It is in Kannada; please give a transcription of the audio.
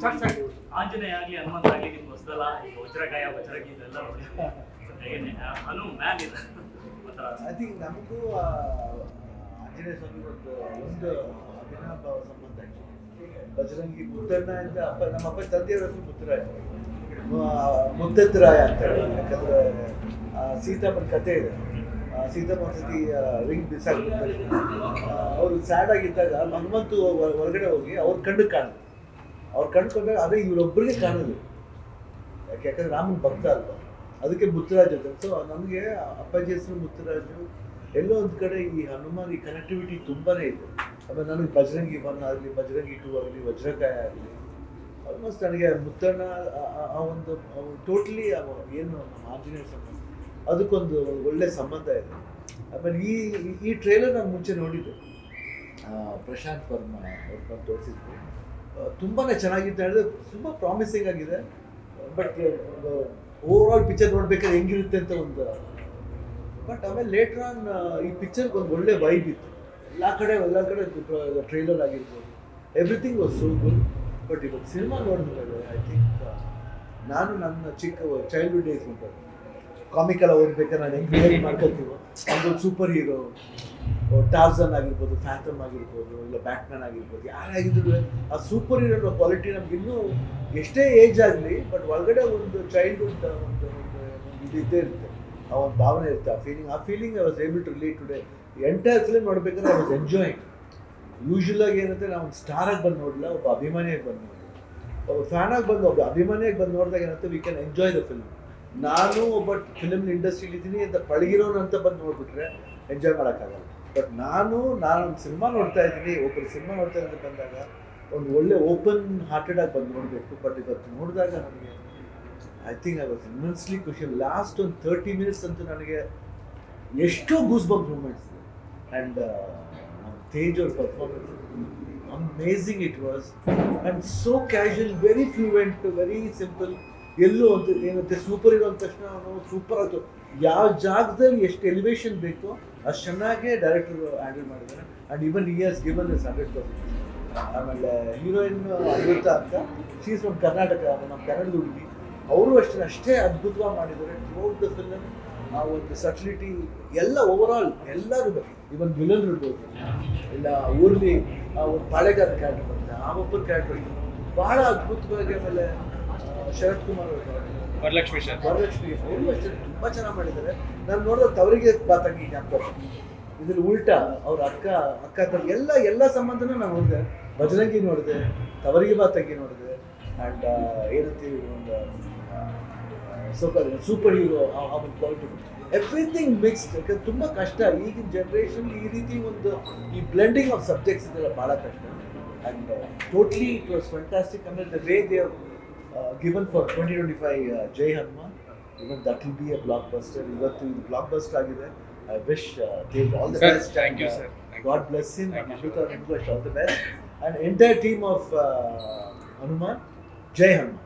ಆಂಜನೇಯ ಆಗಲಿ ಹನುಮಂತ ಆಗಲಿ ನಿಮ್ಗೆ ಹೊಸದಲ್ಲ, ಈಗ ವಜ್ರಕಾಯ ವಜ್ರಗಿ ಇದೆಲ್ಲ ನೋಡಿ ಹೇಗೇನೆ ಅನು ಮ್ಯಾನ್ ಇದೆ ಐ ಥಿಂಕ್ ನಮಗೂ ಆಂಜನೇಯ ಸ್ವಾಮಿ ಒಂದು ಅವಿನಾಭಾವ ಸಂಬಂಧ ಬಜರಂಗಿ ಮುದ್ದಣ್ಣ ಅಂತ ನಮ್ಮ ಅಪ್ಪ ತಂದೆಯವರ ಹೆಸರು ಮುತ್ತರಾಯ, ಮುದ್ದರಾಯ ಅಂತ ಹೇಳಿ. ಯಾಕಂದ್ರೆ ಸೀತಾಮ್ಮನ ಕಥೆ ಇದೆ. ಸೀತಾಮ್ಮ ಒಂದ್ಸತಿ ರಿಂಗ್ ಬಿಸಾಕ್ಬಿಡ್ತಾರೆ. ಅವರು ಸ್ಯಾಡ್ ಆಗಿದ್ದಾಗ ಹನುಮಂತು ಹೊರಗಡೆ ಹೋಗಿ ಅವ್ರ ಕಣ್ಣಿಗೆ ಕಾಣಿದ್ರು. ಅವ್ರು ಕಂಡ್ಕೊಂಡಾಗ ಅದೇ ಇವರೊಬ್ಬರಿಗೆ ಕಾಣೋದು. ಯಾಕಂದ್ರೆ ರಾಮನ ಭಕ್ತ ಅಲ್ವಾ, ಅದಕ್ಕೆ ಮುತ್ತರಾಜ್ ಅಂತ. ಸೊ ನಮಗೆ ಅಪ್ಪಾಜಿ ಹೆಸರು ಮುತ್ತರಾಜು. ಎಲ್ಲೋ ಒಂದು ಕಡೆ ಈ ಹನುಮಾನ್ ಈ ಕನೆಕ್ಟಿವಿಟಿ ತುಂಬಾನೇ ಇದೆ. ಆಮೇಲೆ ನನಗೆ ಬಜರಂಗಿ 1 ಆಗಲಿ, ಬಜರಂಗಿ 2 ಆಗಲಿ, ವಜ್ರಕಾಯ ಆಗಲಿ, ಆಲ್ಮೋಸ್ಟ್ ನನಗೆ ಮುತ್ತಣ್ಣ ಆ ಒಂದು ಟೋಟಲಿ ಏನು ನಮ್ಮ ಆಂಜನೇಯ ಸಂಬಂಧ ಅದಕ್ಕೊಂದು ಒಳ್ಳೆ ಸಂಬಂಧ ಇದೆ. ಆಮೇಲೆ ಈ ಟ್ರೇಲರ್ ನಾನು ಮುಂಚೆ ನೋಡಿದ್ದೆ, ಪ್ರಶಾಂತ್ ವರ್ಮಾ ಅವ್ರು ಬಂದು ತೋರಿಸಿದ್ರು. ತುಂಬಾ ಚೆನ್ನಾಗಿತ್ತು, ಹೇಳಿದ್ರೆ ತುಂಬ ಪ್ರಾಮಿಸಿಂಗ್ ಆಗಿದೆ. ಬಟ್ ಓವರ್ ಆಲ್ ಪಿಕ್ಚರ್ ನೋಡ್ಬೇಕಾದ್ರೆ ಹೆಂಗಿರುತ್ತೆ ಅಂತ ಒಂದು. ಬಟ್ ಆಮೇಲೆ ಲೇಟರ್ ಆನ್ ಈ ಪಿಕ್ಚರ್ಗೆ ಒಂದು ಒಳ್ಳೆ ವೈಬ್ ಇತ್ತು. ಎಲ್ಲ ಕಡೆ ಟ್ರೈಲರ್ ಆಗಿರ್ಬೋದು, everything was so good. But ಇವಾಗ ಸಿನಿಮಾ ನೋಡಿದ್ರೆ ಐ ಥಿಂಕ್ ನಾನು ನನ್ನ ಚಿಕ್ಕ ಚೈಲ್ಡ್ಹುಡ್ ಡೇಸ್ ಉಂಟು ಕಾಮಿಕೆಲ್ಲ ಓದ್ಬೇಕಾದ್ರೆ ನಾನು ಹೆಂಗೆ ರಿಲೇಟ್ ಮಾಡ್ಕೊತೀವೋ, ಒಂದು ಸೂಪರ್ ಹೀರೋ ಟಾರ್ಜನ್ ಆಗಿರ್ಬೋದು, ಫ್ಯಾಂಟಮ್ ಆಗಿರ್ಬೋದು, ಇಲ್ಲ ಬ್ಯಾಟ್ಮ್ಯಾನ್ ಆಗಿರ್ಬೋದು, ಯಾರಾಗಿದ್ರು ಆ ಸೂಪರ್ ಹೀರೋ ಕ್ವಾಲಿಟಿ ನಮ್ಗೆ ಇನ್ನೂ ಎಷ್ಟೇ ಏಜ್ ಆಗಲಿ ಬಟ್ ಒಳಗಡೆ ಒಂದು ಚೈಲ್ಡ್ಹುಡ್ ಒಂದು ಇದು ಇದ್ದೇ ಇರುತ್ತೆ. ಆ ಒಂದು ಭಾವನೆ ಇರುತ್ತೆ, ಆ feeling I was able to relate today. Entire film ನೋಡ್ಬೇಕಾದ್ರೆ ಐ ವಾಸ್ ಎಂಜಾಯಿಂಗ್. ಯೂಶುವಲ್ ಆಗಿ ಏನಂದರೆ ನಾವು ಒಂದು ಸ್ಟಾರಾಗಿ ಬಂದು ನೋಡಲ್ಲ, ಒಬ್ಬ ಅಭಿಮಾನಿಯಾಗಿ ಬಂದು ನೋಡಿ, ಒಬ್ಬ ಫ್ಯಾನಾಗಿ ಬಂದು ಒಬ್ಬ ಅಭಿಮಾನಿಯಾಗಿ ಬಂದು ನೋಡಿದಾಗ ಏನಂತ we can enjoy the film. ನಾನು ಒಬ್ಬ ಫಿಲ್ಮ್ ಇಂಡಸ್ಟ್ರಿಲಿ ಇದ್ದೀನಿ ಅಂತ ಪಳಗಿರೋನು ಅಂತ ಬಂದು ನೋಡ್ಬಿಟ್ರೆ ಎಂಜಾಯ್ ಮಾಡೋಕ್ಕಾಗಲ್ಲ. ಬಟ್ ನಾನು ಒಂದು ಸಿನಿಮಾ ನೋಡ್ತಾ ಇದ್ದೀನಿ, ಒಬ್ಬರು ಸಿನಿಮಾ ನೋಡ್ತಾ ಇದ್ದೀನಿ ಬಂದಾಗ ಒಂದು ಒಳ್ಳೆ ಓಪನ್ ಹಾರ್ಟೆಡ್ ಆಗಿ ಬಂದು ನೋಡಬೇಕು. ಬಟ್ ಇವತ್ತು ನೋಡಿದಾಗ ನನಗೆ I think I was immensely ಖುಷಿ. ಲಾಸ್ಟ್ ಒಂದು 30 ಮಿನಿಟ್ಸ್ ಅಂತೂ ನನಗೆ ಎಷ್ಟೋ goose bump moments. And Tej ಅವ್ರ performance amazing it was. And so casual, very fluent, very simple. ಎಲ್ಲೂ ಅಂತ ಏನಂತೆ ಸೂಪರ್ ಹೀರೋ ಅಂದ ತಕ್ಷಣ ಅವನು ಸೂಪರ್ ಆಯಿತು. ಯಾವ ಜಾಗದಲ್ಲಿ ಎಷ್ಟು ಎಲಿವೇಶನ್ ಬೇಕೋ ಅಷ್ಟು ಚೆನ್ನಾಗೇ ಡೈರೆಕ್ಟರ್ ಹ್ಯಾಂಡಲ್ ಮಾಡಿದ್ದಾರೆ. And even he has given is 100%. ಆಮೇಲೆ ಹೀರೋಯಿನ್ ಅನಿರುದ್ಧ ಅಂತ, ಶೀ ಇಸ್ ಫ್ರಮ್ ಕರ್ನಾಟಕ, ನಮ್ಮ ಕನ್ನಡದ ಹುಡುಗಿ. ಅವರು ಅಷ್ಟೇ ಅದ್ಭುತವಾಗಿ ಮಾಡಿದ್ದಾರೆ. ಥ್ರೂಔಟ್ ದ ಫಿಲಮ್ ಆ ಒಂದು ಸಟ್ಲಿಟಿ ಎಲ್ಲ ಓವರ್ ಆಲ್ ಎಲ್ಲರೂ, ಇವನ್ ವಿಲನ್ ಇರ್ಬೋದು, ಇಲ್ಲ ಊರ್ಲಿ ಆ ಒಂದು ಪಾಳೆಗಾರ ಕ್ಯಾರೆಕ್ಟರ್ ಬರುತ್ತೆ, ಆ ಒಬ್ಬರ ಕ್ಯಾರೆಕ್ಟರ್ ಭಾಳ ಅದ್ಭುತವಾಗಿ. ಆಮೇಲೆ ಶರತ್ ಕುಮಾರ್ ವರಲಕ್ಷ್ಮಿ ಅವರು ಅಷ್ಟೇ ತುಂಬ ಚೆನ್ನಾಗಿ ಮಾಡಿದ್ದಾರೆ. ನಾನು ನೋಡಿದ್ರೆ ತವರಿಗೆ ಬಾತಂಗಿ ಜ್ಞಾಪಕ, ಇದ್ರಲ್ಲಿ ಉಲ್ಟಾ ಅವ್ರ ಅಕ್ಕ ಎಲ್ಲ ಸಂಬಂಧನೂ ನಾನು ನೋಡಿದೆ. ಬಜರಂಗಿ ನೋಡಿದೆ, ತವರಿಗೆ ಬಾತಂಗಿ ನೋಡಿದೆ, ಆ್ಯಂಡ್ ಏನಂತೀವಿ ಒಂದು ಸೂಪರ್ ಹೀರೋ ಆ ಒಂದು ಕ್ವಾಲಿಟಿ, ಎವ್ರಿಥಿಂಗ್ ಮಿಕ್ಸ್ಡ್. ಯಾಕಂದ್ರೆ ತುಂಬ ಕಷ್ಟ ಈಗಿನ ಜನ್ರೇಷನ್ ಈ ರೀತಿ ಒಂದು ಈ ಬ್ಲೆಂಡಿಂಗ್ ಆಫ್ ಸಬ್ಜೆಕ್ಟ್ಸ್ ಇದೆಲ್ಲ ಭಾಳ ಕಷ್ಟ. And totally it was fantastic. ಆಮೇಲೆ the way they given for 2025 Jai Hanuman, even that will be a blockbuster. Ivattu ಇದು blockbuster ಆಗಿದೆ. I wish Dave all the best. Thank you sir. God bless him. Amrita, all the best. And entire team of Hanuman, Jai Hanuman.